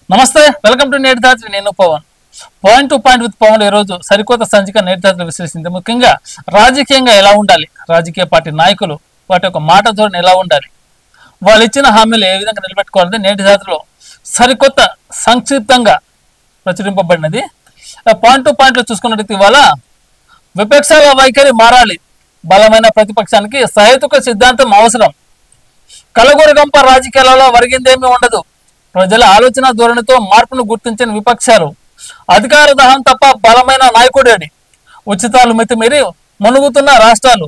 నమస్తే, welcome to Neti Dhatri. నేను Pavan. Point to point with Pavan. ఈ రోజు సరికొత్త సంచిక నేటి ధాత్రి విశ్లేషించింది. ముఖ్యంగా రాజకీయంగా ఎలా ఉండాలి, రాజకీయ పార్టీ నాయకులు వాటి యొక్క మాట ధోరణి ఎలా ఉండాలి, వాళ్ళు ఇచ్చిన హామీలు ఏ విధంగా నిలబెట్టుకోవాలని నేటి ధాత్రిలో సరికొత్త సంక్షిప్తంగా ప్రచురింపబడినది. పాయింట్ టు పాయింట్లో చూసుకున్నట్టు ఇవాళ విపక్షాల వైఖరి మారాలి, బలమైన ప్రతిపక్షానికి సహేతుక సిద్ధాంతం అవసరం, కలగూరగంప రాజకీయాలలో వరిగిందేమీ ఉండదు, ప్రజల ఆలోచన ధోరణితో మార్పును గుర్తించిన విపక్షాలు, అధికార దహం తప్ప బలమైన నాయకుడేడి, ఉచితాలు మితిమీరి మునుగుతున్న రాష్ట్రాలు,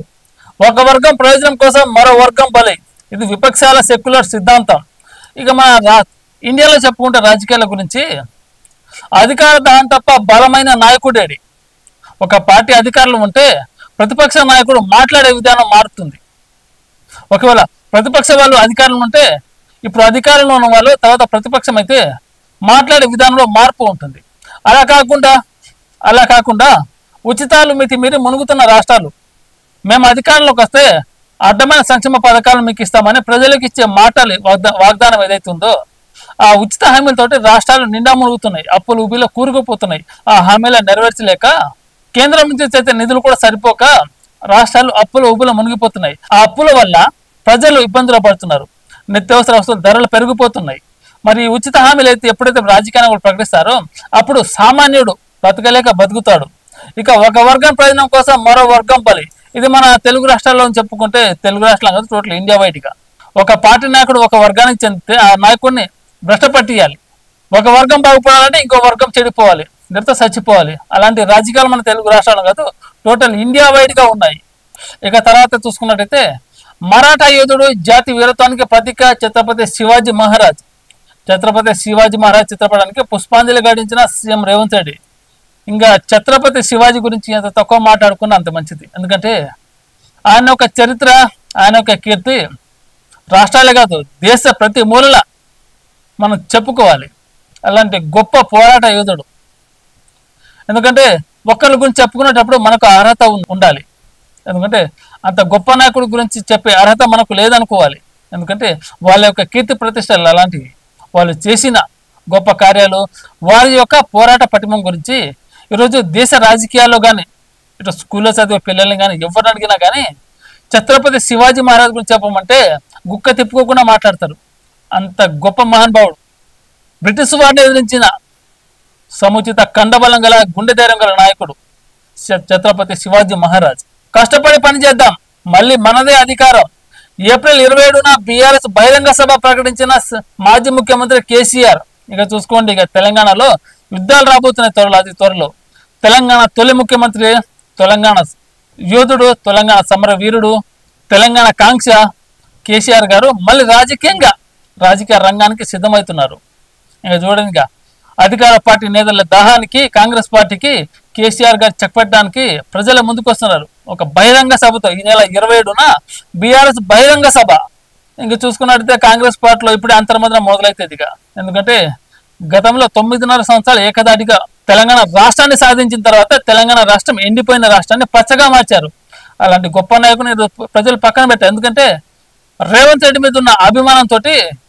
ఒక వర్గం ప్రయోజనం కోసం మరో వర్గం బలి. ఇది విపక్షాల సెక్యులర్ సిద్ధాంతం. ఇక మన ఇండియాలో చెప్పుకుంటే రాజకీయాల గురించి అధికార దహం తప్ప బలమైన నాయకుడేడి. ఒక పార్టీ అధికారులు ఉంటే ప్రతిపక్ష నాయకుడు మాట్లాడే విధానం మారుతుంది. ఒకవేళ ప్రతిపక్ష వాళ్ళు అధికారులు ఉంటే ఇప్పుడు అధికారంలో ఉన్న వాళ్ళు తర్వాత ప్రతిపక్షం అయితే మాట్లాడే విధానంలో మార్పు ఉంటుంది. అలా కాకుండా ఉచితాలు మితిమీరి మునుగుతున్న రాష్ట్రాలు, మేము అధికారంలోకి వస్తే అడ్డమైన సంక్షేమ పథకాలు మీకు ఇస్తామని ప్రజలకు ఇచ్చే మాటలు వాగ్దానం ఏదైతే ఉందో ఆ ఉచిత హామీలతోటి రాష్ట్రాలు నిండా మునుగుతున్నాయి, అప్పులు ఊబిలో కూరుకుపోతున్నాయి. ఆ హామీల నెరవేర్చలేక కేంద్రం నుంచి చేసే నిధులు కూడా సరిపోక రాష్ట్రాలు అప్పుల ఊబిలో మునిగిపోతున్నాయి. ఆ అప్పుల వల్ల ప్రజలు ఇబ్బందులు పడుతున్నారు, నిత్యావసర వస్తువులు ధరలు పెరిగిపోతున్నాయి. మరి ఉచిత హామీలు అయితే ఎప్పుడైతే రాజకీయాన్ని ప్రకటిస్తారో అప్పుడు సామాన్యుడు బతకలేక బతుకుతాడు. ఇక ఒక వర్గం ప్రయోజనం కోసం మరో వర్గం బలి. ఇది మన తెలుగు రాష్ట్రాల్లో చెప్పుకుంటే తెలుగు రాష్ట్రాలు కాదు, టోటల్ ఇండియా వైడ్గా ఒక పార్టీ నాయకుడు ఒక వర్గానికి చెందితే ఆ నాయకుడిని భ్రష్టపట్టియాలి. ఒక వర్గం బాగుపడాలంటే ఇంకో వర్గం చెడిపోవాలి, లేకపోతే చచ్చిపోవాలి. అలాంటి రాజకీయాలు మన తెలుగు రాష్ట్రాలు కాదు, టోటల్ ఇండియా వైడ్గా ఉన్నాయి. ఇక తర్వాత చూసుకున్నట్టయితే మరాఠా యోధుడు జాతి వీరత్వానికి ప్రతీక ఛత్రపతి శివాజీ మహారాజ్. ఛత్రపతి శివాజీ మహారాజ్ చిత్రపటానికి పుష్పాంజలి ఘటించిన సీఎం రేవంత్ రెడ్డి. ఇంకా ఛత్రపతి శివాజీ గురించి ఎంత తక్కువ మాట్లాడుకున్నా అంత మంచిది. ఎందుకంటే ఆయన ఒక చరిత్ర, ఆయన ఒక కీర్తి రాష్ట్రాలే కాదు దేశ ప్రతి మూలల మనం చెప్పుకోవాలి. అలాంటి గొప్ప పోరాట యోధుడు. ఎందుకంటే ఒక్కరి గురించి చెప్పుకునేటప్పుడు మనకు అర్హత ఉండాలి. ఎందుకంటే అంత గొప్ప నాయకుడి గురించి చెప్పే అర్హత మనకు లేదనుకోవాలి. ఎందుకంటే వాళ్ళ యొక్క కీర్తి ప్రతిష్టలు అలాంటివి, వాళ్ళు చేసిన గొప్ప కార్యాలు, వారి యొక్క పోరాట పటిమ గురించి ఈరోజు దేశ రాజకీయాల్లో కానీ ఇటు స్కూల్లో చదివే పిల్లల్ని కానీ ఎవరిని అడిగినా కానీ ఛత్రపతి శివాజీ మహారాజ్ గురించి చెప్పమంటే గుక్క తిప్పుకోకుండా మాట్లాడతారు. అంత గొప్ప మహానుభావుడు, బ్రిటిష్ వారిని ఎదిరించిన సముచిత కండబలం గల గుండె ధైర్యం గల నాయకుడు ఛత్రపతి శివాజీ మహారాజ్. కష్టపడి పనిచేద్దాం, మళ్ళీ మనదే అధికారం. ఏప్రిల్ 27న బీఆర్ఎస్ బహిరంగ సభ ప్రకటించిన మాజీ ముఖ్యమంత్రి కేసీఆర్. ఇక చూసుకోండి, ఇక తెలంగాణలో యుద్ధాలు రాబోతున్నాయి త్వరలో, అతి త్వరలో. తెలంగాణ తొలి ముఖ్యమంత్రి, తెలంగాణ యోధుడు, తెలంగాణ సమర వీరుడు, తెలంగాణ కాంక్ష కేసీఆర్ గారు మళ్ళీ రాజకీయ రంగానికి సిద్ధమవుతున్నారు. ఇక చూడండి, ఇక అధికార పార్టీ నేతల దాహానికి కాంగ్రెస్ పార్టీకి కేసీఆర్ గారు చెక్ పెట్టడానికి ప్రజల ముందుకు వస్తున్నారు ఒక బహిరంగ సభతో. ఈ నెల 27న బీఆర్ఎస్ బహిరంగ సభ. ఇంక చూసుకున్నట్టయితే కాంగ్రెస్ పార్టీలో ఇప్పుడే అంతర్మదనం మొదలైతుంది. ఇక ఎందుకంటే గతంలో 9.5 సంవత్సరాలు ఏకదాటిగా తెలంగాణ రాష్ట్రాన్ని సాధించిన తర్వాత తెలంగాణ రాష్ట్రం ఎండిపోయిన రాష్ట్రాన్ని పచ్చగా మార్చారు. అలాంటి గొప్ప నాయకుని ప్రజలు పక్కన పెట్టారు. ఎందుకంటే రేవంత్ రెడ్డి మీద ఉన్న అభిమానంతో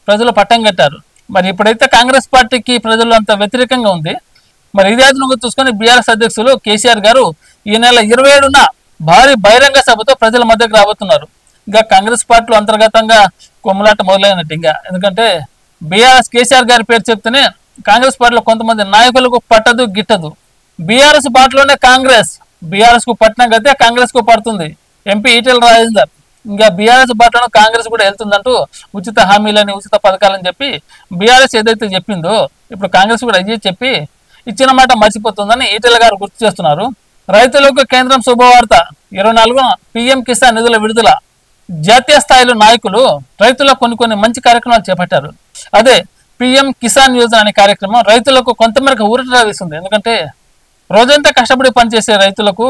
ప్రజలు పట్టం కట్టారు. మరి ఇప్పుడైతే కాంగ్రెస్ పార్టీకి ప్రజలు అంత వ్యతిరేకంగా ఉంది. మరి ఇదే అదునుగా చూసుకొని బీఆర్ఎస్ అధ్యక్షులు కేసీఆర్ గారు ఈ నెల 27న భారీ బహిరంగ సభతో ప్రజల మధ్యకు రాబోతున్నారు. ఇంకా కాంగ్రెస్ పార్టీలో అంతర్గతంగా కొమ్ములాట మొదలైనట్టు. ఇంకా ఎందుకంటే బీఆర్ఎస్ కేసీఆర్ గారి పేరు చెప్తేనే కాంగ్రెస్ పార్టీలో కొంతమంది నాయకులకు పట్టదు గిట్టదు. బీఆర్ఎస్ పార్టీలోనే బీఆర్ఎస్ కు పట్టిన గతే కాంగ్రెస్ కు పడుతుంది. ఎంపీ ఈటెల రాజేందర్ ఇంకా బీఆర్ఎస్ బాటలో కాంగ్రెస్ కూడా వెళ్తుందంటూ ఉచిత హామీలని, ఉచిత పథకాలని చెప్పి బీఆర్ఎస్ ఏదైతే చెప్పిందో ఇప్పుడు కాంగ్రెస్ కూడా అయ్యే చెప్పి ఇచ్చిన మాట మర్చిపోతుందని ఈటెల గారు గుర్తు చేస్తున్నారు. రైతులకు కేంద్రం శుభవార్త. 24న పీఎం కిసాన్ నిధుల విడుదల. జాతీయ స్థాయిలో నాయకులు రైతులకు కొన్ని మంచి కార్యక్రమాలు చేపట్టారు. అదే పీఎం కిసాన్ యోజన అనే కార్యక్రమం రైతులకు కొంతమేరకు ఊరట వేస్తుంది. ఎందుకంటే రోజంతా కష్టపడి పనిచేసే రైతులకు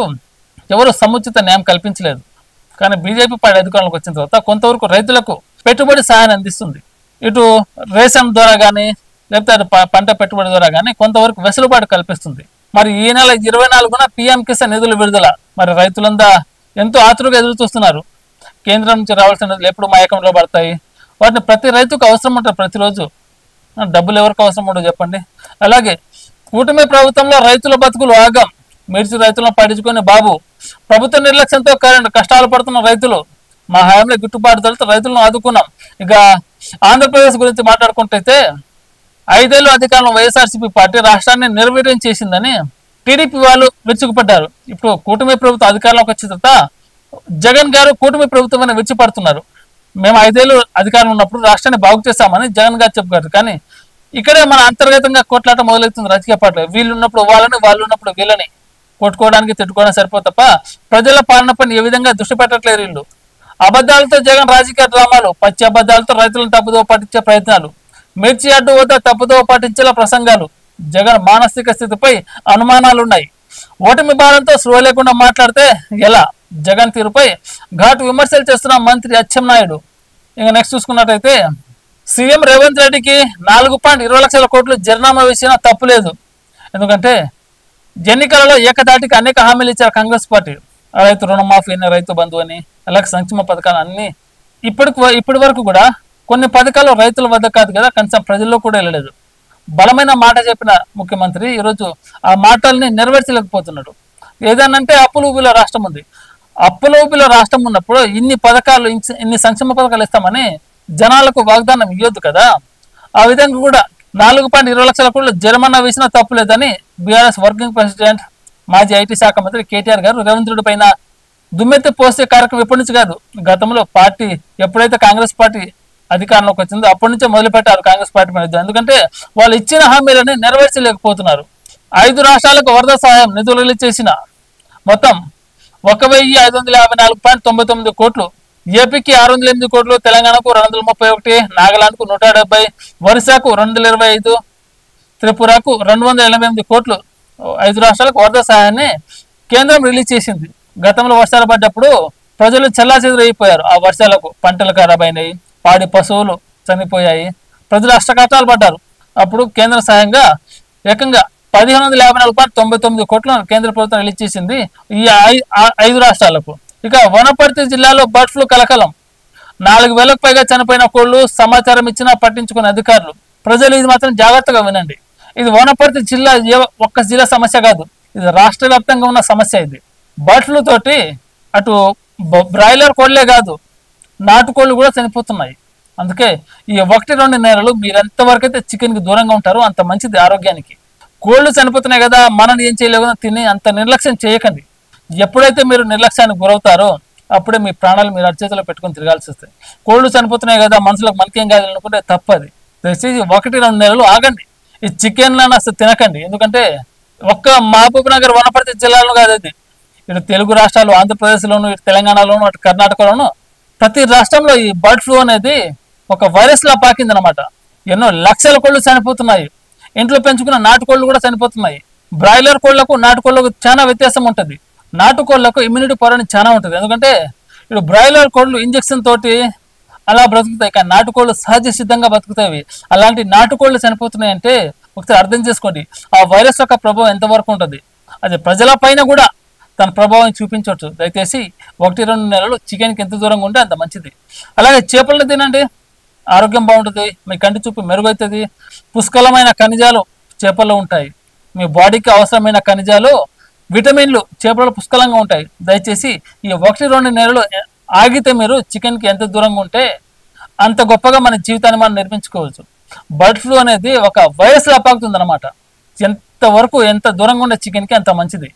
ఎవరు సముచిత న్యాయం కల్పించలేదు. కానీ బీజేపీ పార్టీ అధికారంలోకి వచ్చిన తర్వాత కొంతవరకు రైతులకు పెట్టుబడి సహాయాన్ని అందిస్తుంది. ఇటు రేషన్ ద్వారా కానీ లేకపోతే పంట పెట్టుబడి ద్వారా కానీ కొంతవరకు వెసులుబాటు కల్పిస్తుంది. మరి ఈ నెల 24న పీఎం కిసాన్ నిధుల విడుదల. మరి రైతులంతా ఎంతో ఆతృతగా ఎదురు చూస్తున్నారు. కేంద్రం నుంచి రావాల్సిన నిధులు ఎప్పుడు మా అకౌంట్లో పడతాయి, వాటిని ప్రతి రైతుకు అవసరం ఉంటుంది ప్రతిరోజు. డబ్బులు ఎవరికి అవసరం ఉండదు చెప్పండి. అలాగే కూటమి ప్రభుత్వంలో రైతుల బతుకులు ఆగం. మిర్చి రైతులను పట్టించుకుని బాబు, ప్రభుత్వ నిర్లక్ష్యంతో కష్టాలు పడుతున్న రైతులు, మా హయాంలో గిట్టుబాటు ధరలతో రైతులను ఆదుకున్నాం. ఇక ఆంధ్రప్రదేశ్ గురించి మాట్లాడుకుంటే 5 ఏళ్ళు అధికారంలో వైఎస్ఆర్సీపీ పార్టీ రాష్ట్రాన్ని నిర్వీర్యం చేసిందని టీడీపీ వాళ్ళు విరుచుకుపడ్డారు. ఇప్పుడు కూటమి ప్రభుత్వం అధికారంలోకి వచ్చిన తర్వాత జగన్ గారు కూటమి ప్రభుత్వం విరుచుపడుతున్నారు. మేము 5 ఏళ్ళు అధికారం ఉన్నప్పుడు రాష్ట్రాన్ని బాగు చేస్తామని జగన్ గారు చెప్పారు. కానీ ఇక్కడే మన అంతర్గతంగా కొట్లాట మొదలవుతుంది రాజకీయ పార్టీలు. వీళ్ళు ఉన్నప్పుడు వాళ్ళని, వాళ్ళు ఉన్నప్పుడు వీళ్ళని కొట్టుకోవడానికి తిట్టుకోవడం సరిపోతే తప్ప ప్రజల పాలనపై ఏ విధంగా దృష్టి పెట్టట్లేరు వీళ్ళు. అబద్ధాలతో జగన్ రాజకీయ డ్రామాలు, పచ్చి అబద్ధాలతో రైతులను తప్పుదో పట్టించే ప్రయత్నాలు, మిర్చి అడ్డు వద్ద తప్పుదో పట్టించేలా ప్రసంగాలు, జగన్ మానసిక స్థితిపై అనుమానాలున్నాయి. ఓటమి భారంతో స్పృహ లేకుండా మాట్లాడితే ఎలా? జగన్ తీరుపై ఘాటు విమర్శలు చేస్తున్న మంత్రి అచ్చెన్నాయుడు. ఇంకా నెక్స్ట్ చూసుకున్నట్టయితే సీఎం రేవంత్ రెడ్డికి 4.20 లక్షల కోట్లు జరిమానా వేసినా తప్పులేదు. ఎందుకంటే ఎన్నికలలో ఏకదాటికి అనేక హామీలు ఇచ్చారు కాంగ్రెస్ పార్టీ. రైతు రుణమాఫీ అని, రైతు బంధు అని, అలాగే సంక్షేమ పథకాలు అన్ని ఇప్పటి వరకు కూడా కొన్ని పథకాలు రైతుల వద్ద కాదు కదా, కనీసం ప్రజల్లో కూడా వెళ్ళలేదు. బలమైన మాట చెప్పిన ముఖ్యమంత్రి ఈరోజు ఆ మాటల్ని నెరవేర్చలేకపోతున్నాడు. ఏదనంటే అప్పుల ఊబిలో రాష్ట్రం ఉంది. అప్పుల ఊబిలో రాష్ట్రం ఉన్నప్పుడు ఇన్ని పథకాలు, ఇన్ని సంక్షేమ పథకాలు ఇస్తామని జనాలకు వాగ్దానం ఇవ్వద్దు కదా. ఆ విధంగా కూడా 4.20 లక్షల కోట్లు జరిమానా వేసినా తప్పులేదని బీఆర్ఎస్ వర్కింగ్ ప్రెసిడెంట్, మాజీ ఐటీ శాఖ మంత్రి కేటీఆర్ గారు రేవంత్ రెడ్డి పైన దుమ్మెత్తి పోసే కార్యక్రమం ఎప్పటి నుంచి కాదు, గతంలో పార్టీ ఎప్పుడైతే కాంగ్రెస్ పార్టీ అధికారంలోకి వచ్చిందో అప్పటి నుంచే మొదలుపెట్టారు కాంగ్రెస్ పార్టీ మీద. ఎందుకంటే వాళ్ళు ఇచ్చిన హామీలని నెరవేర్చలేకపోతున్నారు. 5 రాష్ట్రాలకు వరద సహాయం నిధులు రిలీజ్ చేసిన మొత్తం 1,554.99 కోట్లు, ఏపీకి 608 కోట్లు, తెలంగాణకు 231, నాగాలాండ్కు 170, ఒరిస్సాకు 225, త్రిపురకు 288 కోట్లు 5 రాష్ట్రాలకు వరద సహాయాన్ని కేంద్రం రిలీజ్ చేసింది. గతంలో వర్షాలు పడ్డప్పుడు ప్రజలు చెల్లాచెదురైపోయారు. ఆ వర్షాలకు పంటలు ఖరాబ్ అయినాయి, పాడి పశువులు చనిపోయాయి, ప్రజలు అష్టకష్టాలు పడ్డారు. అప్పుడు కేంద్ర సహాయంగా ఏకంగా 1,554.99 కోట్లను కేంద్ర ప్రభుత్వం రిలీజ్ చేసింది ఈ 5 రాష్ట్రాలకు. ఇక వనపర్తి జిల్లాలో బర్డ్ ఫ్లూ కలకలం. 4,000కు పైగా చనిపోయిన కోళ్లు, సమాచారం ఇచ్చినా పట్టించుకునే అధికారులు. ప్రజలు ఇది మాత్రం జాగ్రత్తగా వినండి. ఇది వనపర్తి జిల్లా ఒక్క జిల్లా సమస్య కాదు, ఇది రాష్ట్ర వ్యాప్తంగా ఉన్న సమస్య. ఇది బర్డ్ ఫ్లూ తోటి అటు బ్రాయిలర్ కోళ్లే కాదు, నాటుకోళ్లు కూడా చనిపోతున్నాయి. అందుకే ఈ 1-2 నెలలు మీరు ఎంతవరకు అయితే చికెన్కి దూరంగా ఉంటారో అంత మంచిది ఆరోగ్యానికి. కోళ్లు చనిపోతున్నాయి కదా, మనని ఏం చేయలేకుండా తిని అంత నిర్లక్ష్యం చేయకండి. ఎప్పుడైతే మీరు నిర్లక్ష్యానికి గురవుతారో అప్పుడే మీ ప్రాణాలు మీరు అరచేతిలో పెట్టుకొని తిరగాల్సి వస్తాయి. కోళ్లు చనిపోతున్నాయి కదా, మనుషులకు మనకేం కాదు అనుకుంటే తప్పది. దయచేసి 1-2 నెలలు ఆగండి. ఈ చికెన్లను అసలు తినకండి. ఎందుకంటే ఒక్క మహబూబ్ నగర్ వనపర్తి జిల్లాలో కాదు, అది ఇటు తెలుగు రాష్ట్రాలు, ఆంధ్రప్రదేశ్లోను, ఇటు తెలంగాణలోను, అటు కర్ణాటకలోను ప్రతి రాష్ట్రంలో ఈ బర్డ్ ఫ్లూ అనేది ఒక వైరస్ లా పాకింది అనమాట. ఎన్నో లక్షల కోళ్లు చనిపోతున్నాయి. ఇంట్లో పెంచుకున్న నాటుకోళ్లు కూడా చనిపోతున్నాయి. బ్రాయిలర్ కోళ్లకు నాటుకోళ్లకు చాలా వ్యత్యాసం ఉంటుంది. నాటుకోళ్లకు ఇమ్యూనిటీ పవర్ అని చాలా ఉంటుంది. ఎందుకంటే ఇప్పుడు బ్రాయిలర్ కోళ్లు ఇంజెక్షన్ తోటి అలా బ్రతుకుతాయి, కానీ నాటుకోళ్లు సహజ సిద్ధంగా బతుకుతాయి. అలాంటి నాటుకోళ్లు చనిపోతున్నాయి అంటే ఒకసారి అర్థం చేసుకోండి ఆ వైరస్ యొక్క ప్రభావం ఎంతవరకు ఉంటుంది. అది ప్రజల పైన కూడా తన ప్రభావం చూపించవచ్చు. దయచేసి 1-2 నెలలు చికెన్కి ఎంత దూరంగా ఉంటే అంత మంచిది. అలాగే చేపలను తినండి, ఆరోగ్యం బాగుంటుంది, మీ కంటి చూపు మెరుగవుతుంది. పుష్కలమైన ఖనిజాలు చేపల్లో ఉంటాయి. మీ బాడీకి అవసరమైన ఖనిజాలు, విటమిన్లు చేపలలో పుష్కలంగా ఉంటాయి. దయచేసి ఈ 1-2 నెలలు ఆగితే మీరు చికెన్కి ఎంత దూరంగా ఉంటే అంత గొప్పగా మన జీవితాన్ని మనం నిర్మించుకోవచ్చు. బర్డ్ ఫ్లూ అనేది ఒక వైరస్ లా పాకుతుంది అనమాట. ఎంత దూరంగా ఉండే చికెన్కి అంత మంచిది.